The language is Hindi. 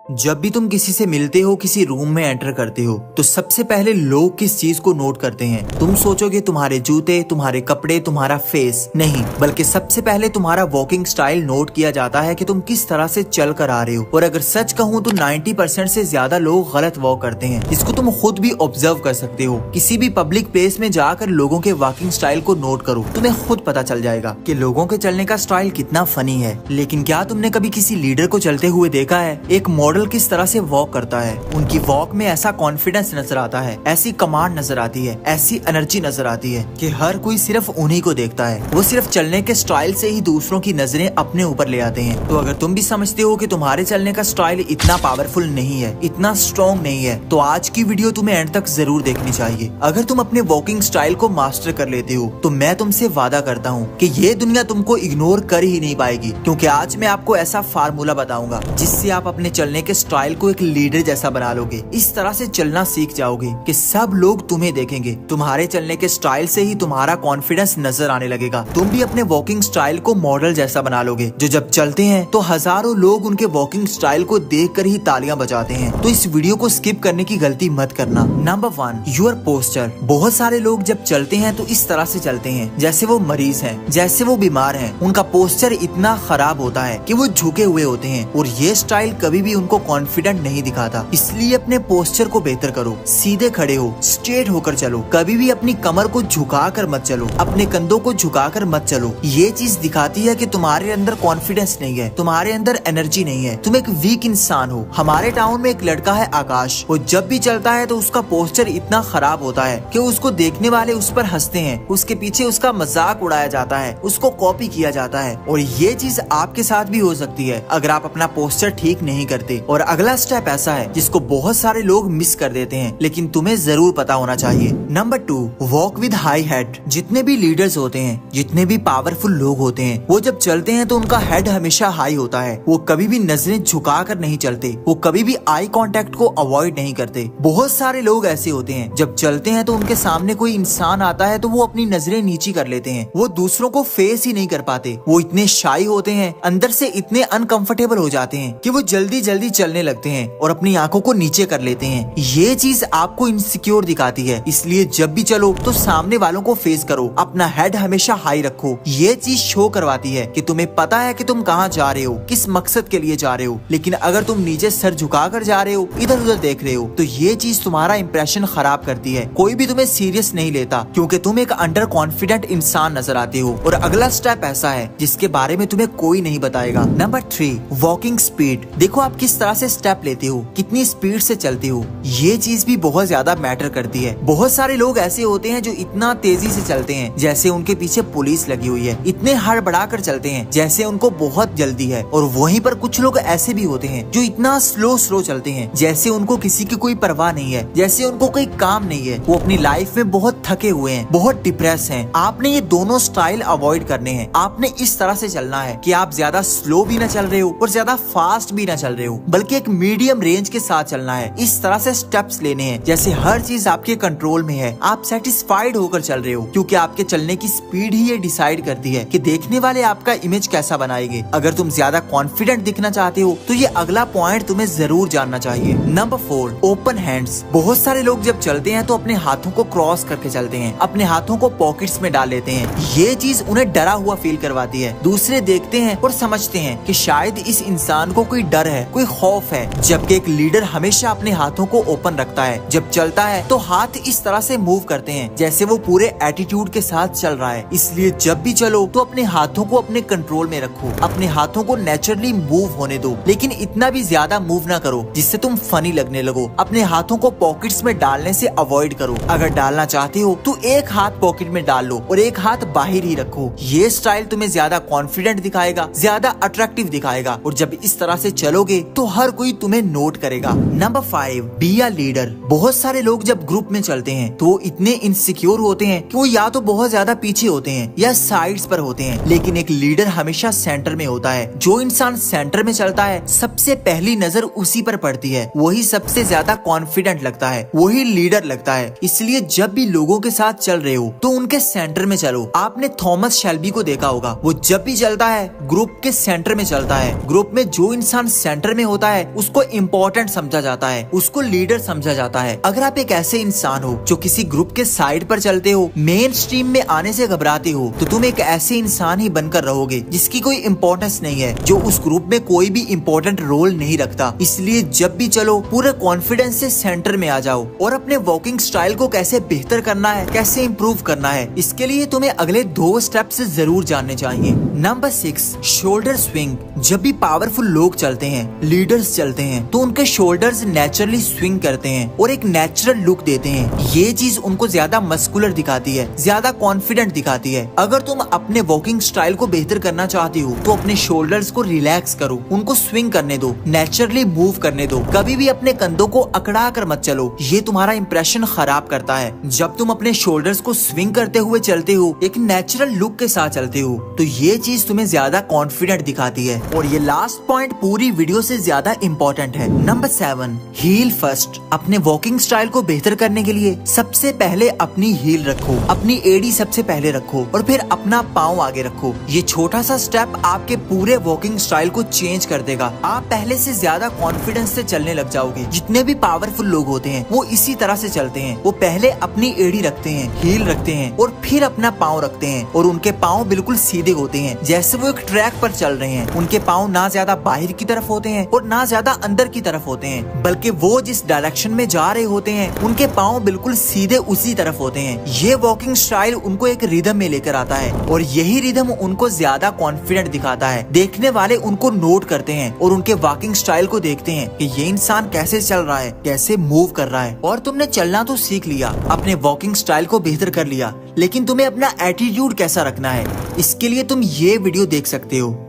जब भी तुम किसी से मिलते हो, किसी रूम में एंटर करते हो, तो सबसे पहले लोग किस चीज को नोट करते हैं? तुम सोचोगे तुम्हारे जूते, तुम्हारे कपड़े, तुम्हारा फेस नहीं, बल्कि सबसे पहले तुम्हारा वॉकिंग स्टाइल नोट किया जाता है कि तुम किस तरह से चल कर आ रहे हो। और अगर सच कहूँ तो 90% से ज्यादा लोग गलत वॉक करते हैं, जिसको तुम खुद भी ऑब्जर्व कर सकते हो। किसी भी पब्लिक प्लेस में जाकर लोगों के वॉकिंग स्टाइल को नोट करो, तुम्हें खुद पता चल जाएगा कि लोगों के चलने का स्टाइल कितना फनी है। लेकिन क्या तुमने कभी किसी लीडर को चलते हुए देखा है? एक मॉडल किस तरह से वॉक करता है, उनकी वॉक में ऐसा कॉन्फिडेंस नजर आता है, ऐसी कमांड नजर आती है, ऐसी एनर्जी नजर आती है कि हर कोई सिर्फ उन्हीं को देखता है। वो सिर्फ चलने के स्टाइल से ही दूसरों की नजरें अपने ऊपर ले आते हैं। तो अगर तुम भी समझते हो कि तुम्हारे चलने का स्टाइल इतना पावरफुल नहीं है, इतना स्ट्रॉन्ग नहीं है, तो आज की वीडियो तुम्हें एंड तक जरूर देखनी चाहिए। अगर तुम अपने वॉकिंग स्टाइल को मास्टर कर लेते हो तो मैं तुमसे वादा करता हूँ कि ये दुनिया तुमको इग्नोर कर ही नहीं पाएगी, क्योंकि आज मैं आपको ऐसा फार्मूला बताऊंगा जिससे आप अपने चलने के स्टाइल को एक लीडर जैसा बना लोगे। इस तरह से चलना सीख जाओगे कि सब लोग तुम्हें देखेंगे। तुम्हारे चलने के स्टाइल से ही तुम्हारा कॉन्फिडेंस नजर आने लगेगा। तुम भी अपने वॉकिंग स्टाइल को मॉडल जैसा बना लोगे, जो जब चलते हैं तो हजारों लोग उनके वॉकिंग स्टाइल को देखकर ही तालियां बजाते हैं। तो इस वीडियो को स्किप करने की गलती मत करना। Number 1, your posture. बहुत सारे लोग जब चलते हैं तो इस तरह से चलते हैं जैसे वो मरीज हैं, जैसे वो बीमार हैं। उनका पोस्चर इतना खराब होता है कि वो झुके हुए होते हैं, और ये स्टाइल कभी भी उनको कॉन्फिडेंट नहीं दिखाता। इसलिए अपने पोस्चर को बेहतर करो, सीधे खड़े हो, स्ट्रेट होकर चलो। कभी भी अपनी कमर को झुकाकर मत चलो, अपने कंधों को झुकाकर मत चलो। ये चीज दिखाती है कि तुम्हारे अंदर कॉन्फिडेंस नहीं है, तुम्हारे अंदर एनर्जी नहीं है, तुम एक वीक इंसान हो। हमारे टाउन में एक लड़का है आकाश, वो जब भी चलता है तो उसका पोस्चर इतना खराब होता है कि उसको देखने वाले उस पर हंसते हैं, उसके पीछे उसका मजाक उड़ाया जाता है, उसको कॉपी किया जाता है। और ये चीज आपके साथ भी हो सकती है अगर आप अपना पोस्चर ठीक नहीं करते। और अगला स्टेप ऐसा है जिसको बहुत सारे लोग मिस कर देते हैं, लेकिन तुम्हें जरूर पता होना चाहिए। Number 2, walk with high head. जितने भी लीडर्स होते हैं, जितने भी पावरफुल लोग होते हैं, वो जब चलते हैं तो उनका हेड हमेशा हाई होता है। वो कभी भी नजरें झुका कर नहीं चलते, वो कभी भी आई कांटेक्ट को अवॉइड नहीं करते। बहुत सारे लोग ऐसे होते हैं जब चलते हैं तो उनके सामने कोई इंसान आता है तो वो अपनी नजरें नीची कर लेते हैं, वो दूसरों को फेस ही नहीं कर पाते। वो इतने शाई होते हैं, अंदर से इतने अनकंफर्टेबल हो जाते हैं कि वो जल्दी जल्दी चलने लगते हैं और अपनी आंखों को नीचे कर लेते हैं। ये चीज आपको इनसिक्योर दिखाती है। इसलिए जब भी चलो तो सामने वालों को फेस करो, अपना हेड हमेशा हाई रखो। ये चीज शो करवाती है कि तुम्हें पता है कि तुम कहाँ जा रहे हो, किस मकसद के लिए जा रहे हो। लेकिन अगर तुम नीचे सर झुका कर जा रहे हो, इधर उधर देख रहे हो, तो ये चीज तुम्हारा इंप्रेशन खराब करती है। कोई भी तुम्हें सीरियस नहीं लेता, क्योंकि तुम एक अंडर कॉन्फिडेंट इंसान नजर आते हो। और अगला स्टेप ऐसा है जिसके बारे में तुम्हें कोई नहीं बताएगा। Number 3, walking speed. देखो आप किस तरह से स्टेप लेते हो, कितनी स्पीड से चलते हो, ये चीज भी बहुत ज्यादा मैटर करती है। बहुत सारे लोग ऐसे होते हैं जो इतना तेजी से चलते हैं जैसे उनके पीछे पुलिस लगी हुई है, इतने हड़बड़ा कर चलते हैं जैसे उनको बहुत जल्दी है। और वहीं पर कुछ लोग ऐसे भी होते हैं जो इतना स्लो स्लो चलते हैं जैसे उनको किसी की कोई परवाह नहीं है, जैसे उनको कोई काम नहीं है। वो अपनी लाइफ में बहुत थके हुए हैं, बहुत डिप्रेस हैं। आपने ये दोनों स्टाइल अवॉइड करने हैं। आपने इस तरह से चलना है कि आप ज्यादा स्लो भी ना चल रहे हो और ज्यादा फास्ट भी ना चल रहे हो, बल्कि एक मीडियम रेंज के साथ चलना है। इस तरह से स्टेप्स लेने हैं जैसे हर चीज आपके कंट्रोल में है, आप सेटिस्फाइड होकर चल रहे हो, क्योंकि आपके चलने की स्पीड ही ये डिसाइड करती है कि देखने वाले आपका इमेज कैसा बनाएंगे। अगर तुम ज्यादा कॉन्फिडेंट दिखना चाहते हो तो ये अगला पॉइंट तुम्हें जरूर जानना चाहिए। Number 4, open hands. बहुत सारे लोग जब चलते हैं तो अपने हाथों को क्रॉस करके चलते हैं, अपने हाथों को पॉकेट्स में डाल लेते हैं। ये चीज उन्हें डरा हुआ फील करवाती है। दूसरे देखते हैं और समझते हैं कि शायद इस इंसान को कोई डर है, कोई खौफ है, जबकि एक लीडर हमेशा अपने हाथों को ओपन रखता है। जब चलता है तो हाथ इस तरह से मूव करते हैं जैसे वो पूरे एटीट्यूड के साथ चल रहा है। इसलिए जब भी चलो तो अपने हाथों को अपने कंट्रोल में रखो, अपने हाथों को नेचुरली मूव होने दो, लेकिन इतना भी ज्यादा मूव ना करो जिससे तुम फनी लगने लगो। अपने हाथों को पॉकेट्स में डालने से अवॉइड करो। अगर डालना चाहते हो तो एक हाथ पॉकेट में डाल लो और एक हाथ बाहर ही रखो। ये स्टाइल तुम्हें ज्यादा कॉन्फिडेंट दिखाएगा, ज्यादा अट्रैक्टिव दिखाएगा, और जब इस तरह से चलोगे तो हर कोई तुम्हें नोट करेगा। Number 5, be a leader. बहुत सारे लोग जब ग्रुप में चलते हैं तो वो इतने इनसिक्योर होते हैं कि वो या तो बहुत ज्यादा पीछे होते हैं या साइड्स पर होते हैं, लेकिन एक लीडर हमेशा सेंटर में होता है। जो इंसान सेंटर में चलता है सबसे पहली नजर उसी पर पड़ती है, वही सबसे ज्यादा कॉन्फिडेंट लगता है, वही लीडर लगता है। इसलिए जब भी लोगों के साथ चल रहे हो तो उनके सेंटर में चलो। आपने थॉमस शेल्बी को देखा होगा, वो जब भी चलता है ग्रुप के सेंटर में चलता है। ग्रुप में जो इंसान सेंटर में होता होता है उसको इम्पोर्टेंट समझा जाता है, उसको लीडर समझा जाता है। अगर आप एक ऐसे इंसान हो जो किसी ग्रुप के साइड पर चलते हो, मेन स्ट्रीम में आने से घबराते हो, तो तुम एक ऐसे इंसान ही बनकर रहोगे जिसकी कोई इम्पोर्टेंस नहीं है, जो उस ग्रुप में कोई भी इम्पोर्टेंट रोल नहीं रखता। इसलिए जब भी चलो पूरे कॉन्फिडेंस से सेंटर में आ जाओ और अपने वॉकिंग स्टाइल को कैसे बेहतर करना है, कैसे इम्प्रूव करना है, इसके लिए तुम्हें अगले 2 स्टेप्स जरूर जानने चाहिए। Number 6, shoulder swing. जब भी पावरफुल लोग चलते हैं, लीडर्स चलते हैं, तो उनके शोल्डर्स नेचुरली स्विंग करते हैं और एक नेचुरल लुक देते हैं। ये चीज उनको ज्यादा मस्कुलर दिखाती है, ज्यादा कॉन्फिडेंट दिखाती है। अगर तुम अपने वॉकिंग स्टाइल को बेहतर करना चाहती हो तो अपने शोल्डर्स को रिलैक्स करो, उनको स्विंग करने दो, नेचुरली मूव करने दो। कभी भी अपने कंधों को अकड़ा कर मत चलो, ये तुम्हारा इंप्रेशन खराब करता है। जब तुम अपने शोल्डर्स को स्विंग करते हुए चलते हो, एक नेचुरल लुक के साथ चलते हो, तो ये चीज तुम्हें ज्यादा कॉन्फिडेंट दिखाती है। और ये लास्ट पॉइंट पूरी वीडियो से ज्यादा इम्पोर्टेंट है। Number 7, heel first. अपने वॉकिंग स्टाइल को बेहतर करने के लिए सबसे पहले अपनी हील रखो, अपनी एड़ी सबसे पहले रखो और फिर अपना पाँव आगे रखो। ये छोटा सा स्टेप आपके पूरे वॉकिंग स्टाइल को चेंज कर देगा। आप पहले से ज्यादा कॉन्फिडेंस से चलने लग जाओगे। जितने भी पावरफुल लोग होते हैं वो इसी तरह से चलते हैं। वो पहले अपनी एड़ी रखते हैं, हील रखते हैं और फिर अपना पाँव रखते हैं और उनके पाँव बिल्कुल सीधे होते हैं, जैसे वो एक ट्रैक पर चल रहे हैं। उनके पाँव ना ज्यादा बाहर की तरफ होते हैं और ना ज्यादा अंदर की तरफ होते हैं, बल्कि वो जिस डायरेक्शन में जा रहे होते हैं उनके पाँव बिल्कुल सीधे उसी तरफ होते हैं। ये वॉकिंग स्टाइल उनको एक रिदम में लेकर आता है और यही रिदम उनको ज्यादा कॉन्फिडेंट दिखाता है। देखने वाले उनको नोट करते हैं और उनके वॉकिंग स्टाइल को देखते हैं कि ये इंसान कैसे चल रहा है, कैसे मूव कर रहा है। और तुमने चलना तो सीख लिया, अपने वॉकिंग स्टाइल को बेहतर कर लिया, लेकिन तुम्हें अपना एटीट्यूड कैसा रखना है, इसके लिए तुम ये वीडियो देख सकते हो।